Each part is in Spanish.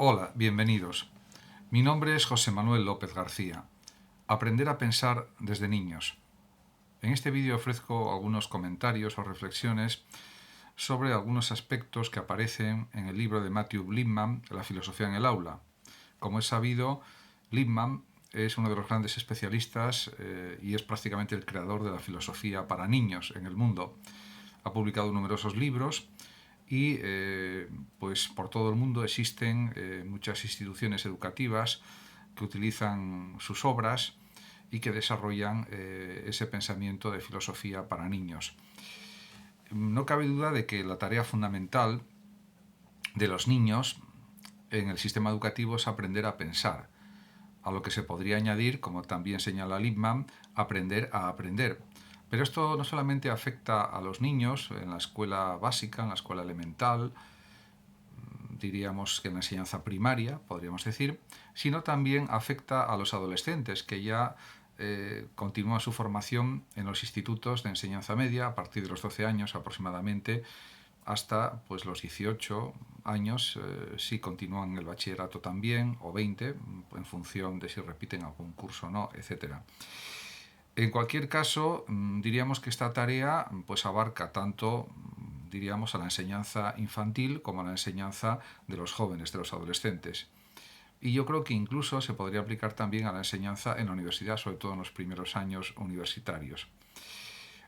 Hola, bienvenidos. Mi nombre es José Manuel López García. Aprender a pensar desde niños. En este vídeo ofrezco algunos comentarios o reflexiones sobre algunos aspectos que aparecen en el libro de Matthew Lipman, La filosofía en el aula. Como es sabido, Lipman es uno de los grandes especialistas y es prácticamente el creador de la filosofía para niños en el mundo. Ha publicado numerosos libros y pues por todo el mundo existen muchas instituciones educativas que utilizan sus obras y que desarrollan ese pensamiento de filosofía para niños. No cabe duda de que la tarea fundamental de los niños en el sistema educativo es aprender a pensar, a lo que se podría añadir, como también señala Lipman, aprender a aprender. Pero esto no solamente afecta a los niños en la escuela básica, en la escuela elemental, diríamos que en la enseñanza primaria, podríamos decir, sino también afecta a los adolescentes que ya continúan su formación en los institutos de enseñanza media a partir de los 12 años aproximadamente hasta pues, los 18 años, si continúan el bachillerato también, o 20, en función de si repiten algún curso o no, etc. En cualquier caso, diríamos que esta tarea pues, abarca tanto diríamos, a la enseñanza infantil como a la enseñanza de los jóvenes, de los adolescentes. Y yo creo que incluso se podría aplicar también a la enseñanza en la universidad, sobre todo en los primeros años universitarios.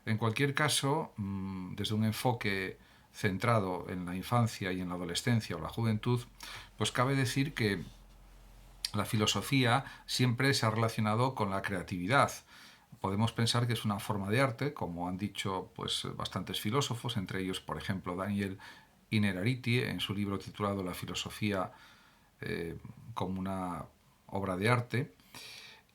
En cualquier caso, desde un enfoque centrado en la infancia y en la adolescencia o la juventud, pues cabe decir que la filosofía siempre se ha relacionado con la creatividad. Podemos pensar que es una forma de arte, como han dicho pues, bastantes filósofos, entre ellos, por ejemplo, Daniel Innerarity, en su libro titulado La filosofía como una obra de arte.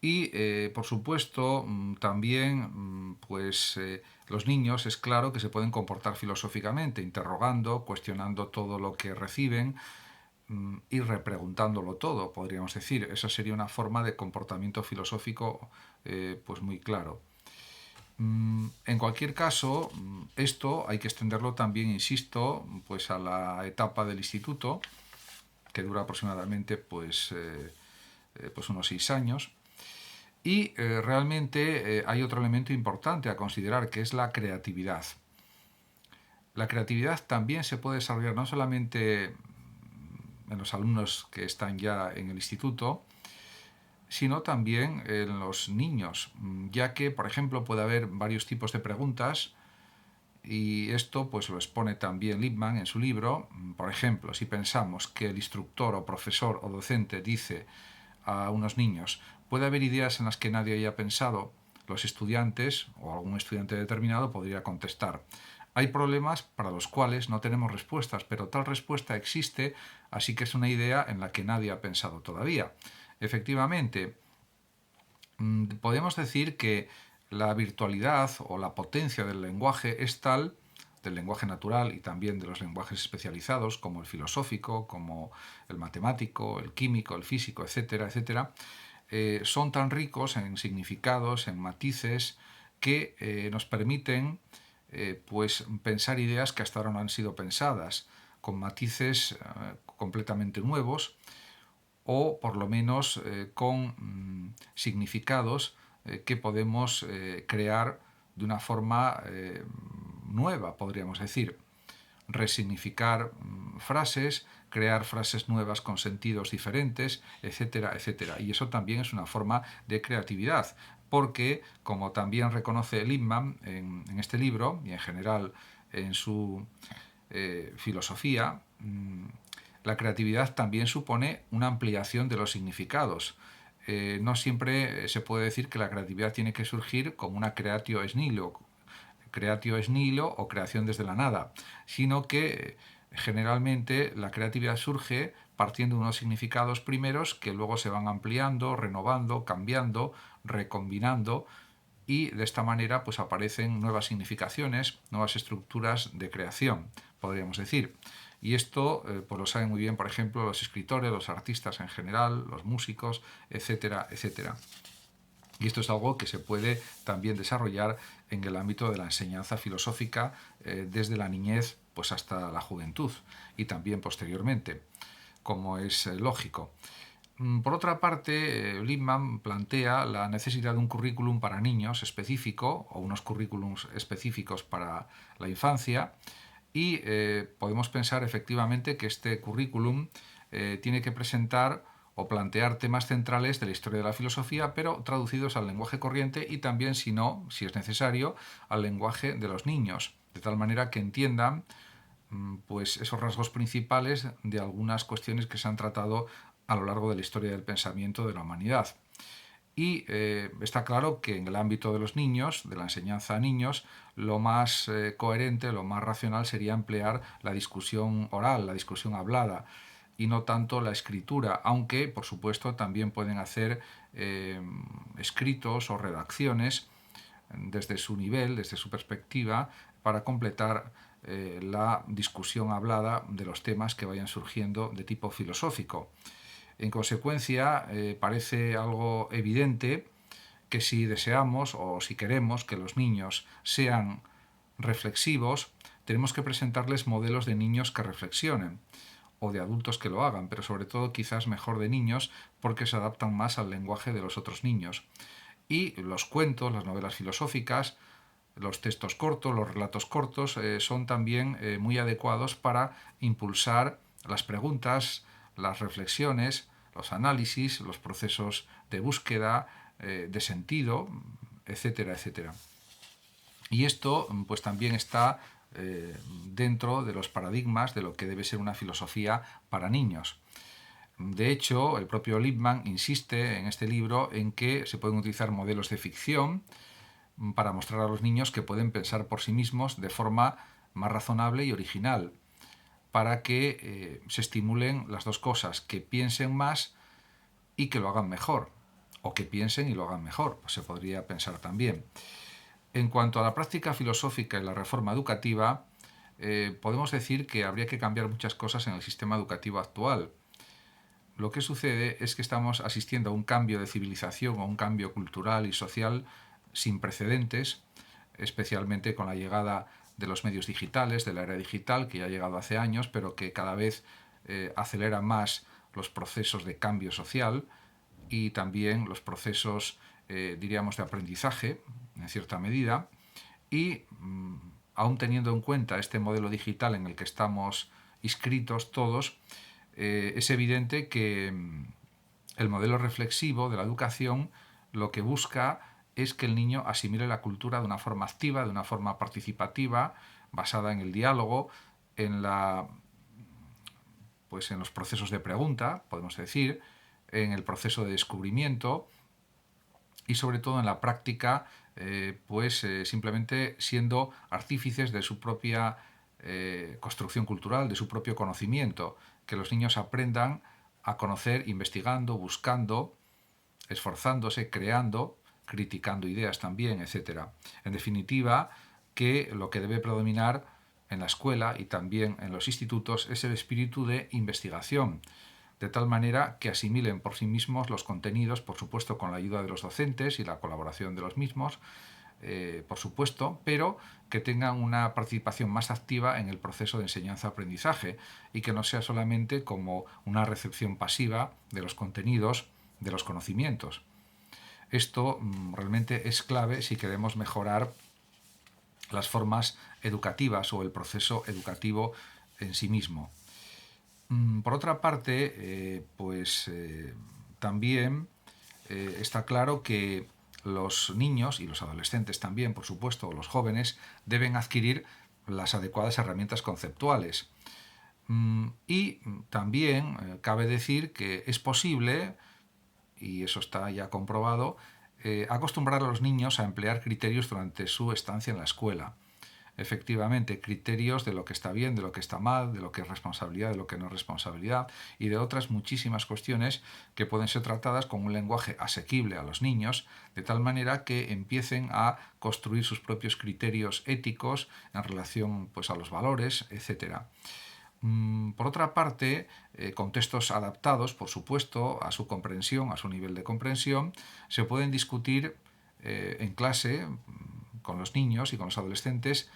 Y, por supuesto, también pues, los niños es claro que se pueden comportar filosóficamente, interrogando, cuestionando todo lo que reciben, y repreguntándolo todo, podríamos decir. Esa sería una forma de comportamiento filosófico pues muy claro. En cualquier caso, esto hay que extenderlo también, insisto, pues a la etapa del instituto, que dura aproximadamente pues unos 6 años. Y realmente hay otro elemento importante a considerar, que es la creatividad. La creatividad también se puede desarrollar no solamente en los alumnos que están ya en el instituto, sino también en los niños, ya que, por ejemplo, puede haber varios tipos de preguntas y esto pues lo expone también Lipman en su libro. Por ejemplo, si pensamos que el instructor o profesor o docente dice a unos niños: puede haber ideas en las que nadie haya pensado, los estudiantes o algún estudiante determinado podría contestar: hay problemas para los cuales no tenemos respuestas, pero tal respuesta existe, así que es una idea en la que nadie ha pensado todavía. Efectivamente, podemos decir que la virtualidad o la potencia del lenguaje es tal, del lenguaje natural y también de los lenguajes especializados, como el filosófico, como el matemático, el químico, el físico, etcétera, etcétera, son tan ricos en significados, en matices, que nos permiten pues pensar ideas que hasta ahora no han sido pensadas, con matices completamente nuevos, o por lo menos con significados que podemos crear de una forma nueva, podríamos decir. Resignificar frases, crear frases nuevas con sentidos diferentes, etcétera, etcétera. Y eso también es una forma de creatividad, porque, como también reconoce Lipman en este libro y en general en su filosofía, la creatividad también supone una ampliación de los significados. No siempre se puede decir que la creatividad tiene que surgir como una creatio ex nihilo o creación desde la nada, sino que generalmente la creatividad surge partiendo de unos significados primeros que luego se van ampliando, renovando, cambiando, recombinando, y de esta manera pues aparecen nuevas significaciones, nuevas estructuras de creación, podríamos decir. Y esto pues lo saben muy bien, por ejemplo, los escritores, los artistas en general, los músicos, etcétera, etcétera. Y esto es algo que se puede también desarrollar en el ámbito de la enseñanza filosófica desde la niñez pues hasta la juventud y también posteriormente. como es lógico. Por otra parte, Lippmann plantea la necesidad de un currículum para niños específico o unos currículums específicos para la infancia y podemos pensar efectivamente que este currículum tiene que presentar o plantear temas centrales de la historia de la filosofía, pero traducidos al lenguaje corriente y también, si no, si es necesario, al lenguaje de los niños, de tal manera que entiendan pues esos rasgos principales de algunas cuestiones que se han tratado a lo largo de la historia del pensamiento de la humanidad. Y está claro que en el ámbito de los niños, de la enseñanza a niños, lo más coherente, lo más racional sería emplear la discusión oral, la discusión hablada, y no tanto la escritura, aunque por supuesto también pueden hacer escritos o redacciones desde su nivel, desde su perspectiva, para completar la discusión hablada de los temas que vayan surgiendo de tipo filosófico. En consecuencia, parece algo evidente que si deseamos o si queremos que los niños sean reflexivos, tenemos que presentarles modelos de niños que reflexionen o de adultos que lo hagan, pero sobre todo quizás mejor de niños porque se adaptan más al lenguaje de los otros niños. Y los cuentos, las novelas filosóficas, los textos cortos, los relatos cortos son también muy adecuados para impulsar las preguntas, las reflexiones, los análisis, los procesos de búsqueda, de sentido, etcétera, etcétera. Y esto pues también está dentro de los paradigmas de lo que debe ser una filosofía para niños. De hecho, el propio Lippmann insiste en este libro en que se pueden utilizar modelos de ficción para mostrar a los niños que pueden pensar por sí mismos de forma más razonable y original, para que se estimulen las dos cosas, que piensen más y que lo hagan mejor, o que piensen y lo hagan mejor, pues se podría pensar también. En cuanto a la práctica filosófica y la reforma educativa, podemos decir que habría que cambiar muchas cosas en el sistema educativo actual. Lo que sucede es que estamos asistiendo a un cambio de civilización, a un cambio cultural y social sin precedentes, especialmente con la llegada de los medios digitales, de la era digital, que ya ha llegado hace años, pero que cada vez acelera más los procesos de cambio social y también los procesos, diríamos, de aprendizaje, en cierta medida, y aún teniendo en cuenta este modelo digital en el que estamos inscritos todos, es evidente que el modelo reflexivo de la educación lo que busca es que el niño asimile la cultura de una forma activa, de una forma participativa, basada en el diálogo, en pues en los procesos de pregunta, podemos decir, en el proceso de descubrimiento y sobre todo en la práctica, simplemente siendo artífices de su propia construcción cultural, de su propio conocimiento, que los niños aprendan a conocer investigando, buscando, esforzándose, creando, criticando ideas también, etc. En definitiva, que lo que debe predominar en la escuela y también en los institutos es el espíritu de investigación, de tal manera que asimilen por sí mismos los contenidos, por supuesto con la ayuda de los docentes y la colaboración de los mismos, por supuesto, pero que tengan una participación más activa en el proceso de enseñanza-aprendizaje y que no sea solamente como una recepción pasiva de los contenidos, de los conocimientos. Esto realmente es clave si queremos mejorar las formas educativas o el proceso educativo en sí mismo. Por otra parte, también está claro que los niños y los adolescentes también, por supuesto, los jóvenes, deben adquirir las adecuadas herramientas conceptuales. Y también cabe decir que es posible, y eso está ya comprobado, acostumbrar a los niños a emplear criterios durante su estancia en la escuela. Efectivamente, criterios de lo que está bien, de lo que está mal, de lo que es responsabilidad, de lo que no es responsabilidad y de otras muchísimas cuestiones que pueden ser tratadas con un lenguaje asequible a los niños, de tal manera que empiecen a construir sus propios criterios éticos en relación pues, a los valores, etc. Por otra parte, contextos adaptados, por supuesto, a su comprensión, a su nivel de comprensión, se pueden discutir en clase con los niños y con los adolescentes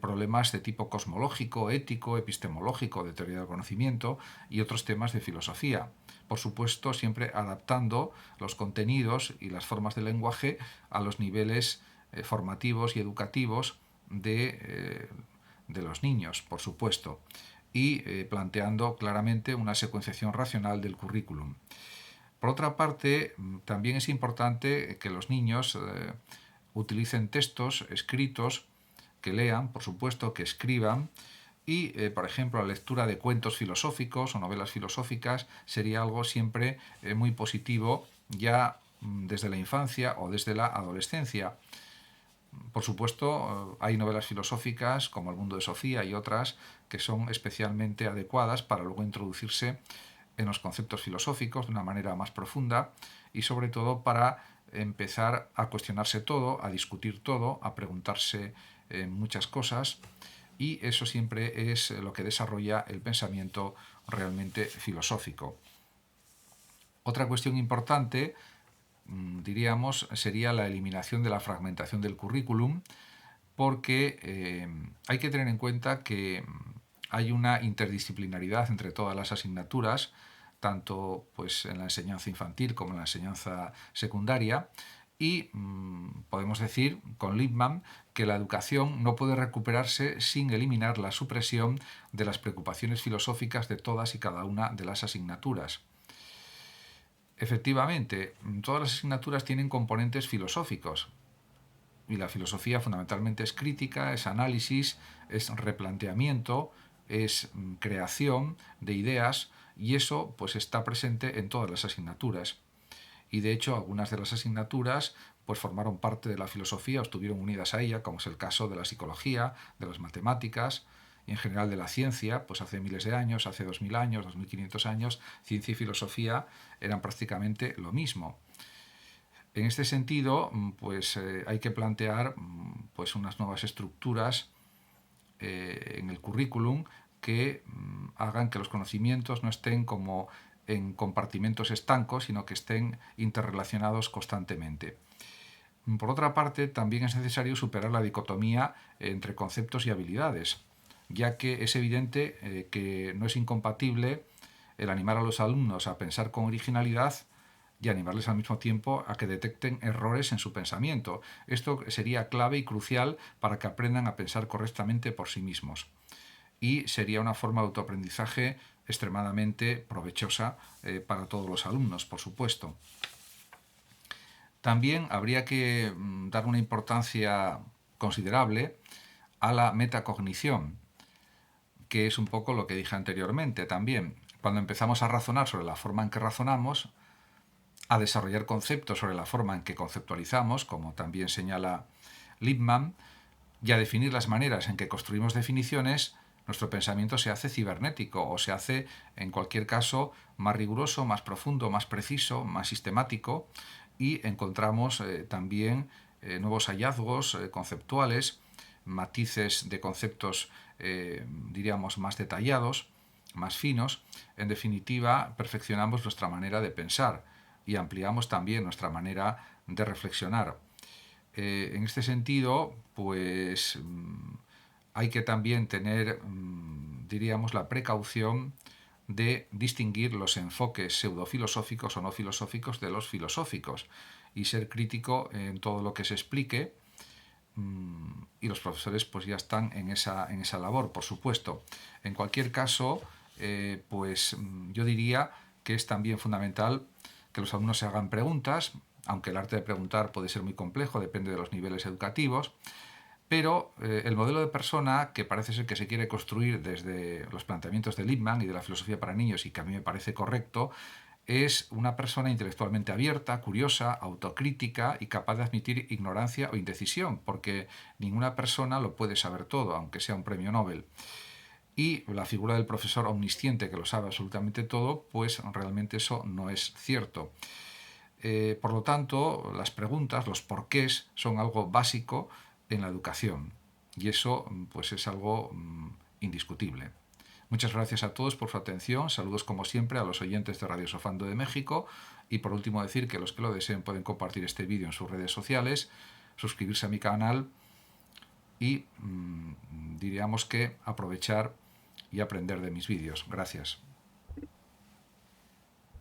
problemas de tipo cosmológico, ético, epistemológico, de teoría del conocimiento y otros temas de filosofía. Por supuesto, siempre adaptando los contenidos y las formas del lenguaje a los niveles formativos y educativos de los niños, por supuesto, y planteando claramente una secuenciación racional del currículum. Por otra parte, también es importante que los niños utilicen textos escritos, que lean, por supuesto, que escriban, y, por ejemplo, la lectura de cuentos filosóficos o novelas filosóficas sería algo siempre muy positivo ya desde la infancia o desde la adolescencia. Por supuesto, hay novelas filosóficas como El mundo de Sofía y otras que son especialmente adecuadas para luego introducirse en los conceptos filosóficos de una manera más profunda y sobre todo para empezar a cuestionarse todo, a discutir todo, a preguntarse muchas cosas, y eso siempre es lo que desarrolla el pensamiento realmente filosófico. Otra cuestión importante, diríamos, sería la eliminación de la fragmentación del currículum, porque hay que tener en cuenta que hay una interdisciplinaridad entre todas las asignaturas, tanto pues, en la enseñanza infantil como en la enseñanza secundaria, y podemos decir con Lippmann que la educación no puede recuperarse sin eliminar la supresión de las preocupaciones filosóficas de todas y cada una de las asignaturas. Efectivamente, todas las asignaturas tienen componentes filosóficos, y la filosofía fundamentalmente es crítica, es análisis, es replanteamiento, es creación de ideas, y eso pues está presente en todas las asignaturas. Y de hecho algunas de las asignaturas pues formaron parte de la filosofía o estuvieron unidas a ella, como es el caso de la psicología, de las matemáticas y en general de la ciencia. Pues hace miles de años, hace 2000 años, 2500 años, ciencia y filosofía eran prácticamente lo mismo. En este sentido, pues hay que plantear pues unas nuevas estructuras en el currículum que hagan que los conocimientos no estén como en compartimentos estancos, sino que estén interrelacionados constantemente. Por otra parte, también es necesario superar la dicotomía entre conceptos y habilidades, ya que es evidente que no es incompatible el animar a los alumnos a pensar con originalidad y animarles al mismo tiempo a que detecten errores en su pensamiento. Esto sería clave y crucial para que aprendan a pensar correctamente por sí mismos. Y sería una forma de autoaprendizaje extremadamente provechosa para todos los alumnos, por supuesto. También habría que dar una importancia considerable a la metacognición, que es un poco lo que dije anteriormente también. Cuando empezamos a razonar sobre la forma en que razonamos, a desarrollar conceptos sobre la forma en que conceptualizamos, como también señala Lippmann, y a definir las maneras en que construimos definiciones, nuestro pensamiento se hace cibernético o se hace, en cualquier caso, más riguroso, más profundo, más preciso, más sistemático, y encontramos también nuevos hallazgos conceptuales, matices de conceptos, diríamos, más detallados, más finos. En definitiva, perfeccionamos nuestra manera de pensar y ampliamos también nuestra manera de reflexionar. En este sentido, pues hay que también tener, diríamos, la precaución de distinguir los enfoques pseudofilosóficos o no filosóficos de los filosóficos y ser crítico en todo lo que se explique, y los profesores pues ya están en esa labor, por supuesto. En cualquier caso, pues yo diría que es también fundamental que los alumnos se hagan preguntas, aunque el arte de preguntar puede ser muy complejo, depende de los niveles educativos, pero el modelo de persona que parece ser que se quiere construir desde los planteamientos de Lippmann y de la filosofía para niños, y que a mí me parece correcto, es una persona intelectualmente abierta, curiosa, autocrítica y capaz de admitir ignorancia o indecisión, porque ninguna persona lo puede saber todo, aunque sea un premio Nobel. Y la figura del profesor omnisciente que lo sabe absolutamente todo, pues realmente eso no es cierto. Por lo tanto, las preguntas, los porqués, son algo básico en la educación, y eso pues es algo indiscutible. Muchas gracias a todos por su atención. Saludos como siempre a los oyentes de Radio Sofando de México, y por último decir que los que lo deseen pueden compartir este vídeo en sus redes sociales, suscribirse a mi canal y diríamos que aprovechar y aprender de mis vídeos. Gracias.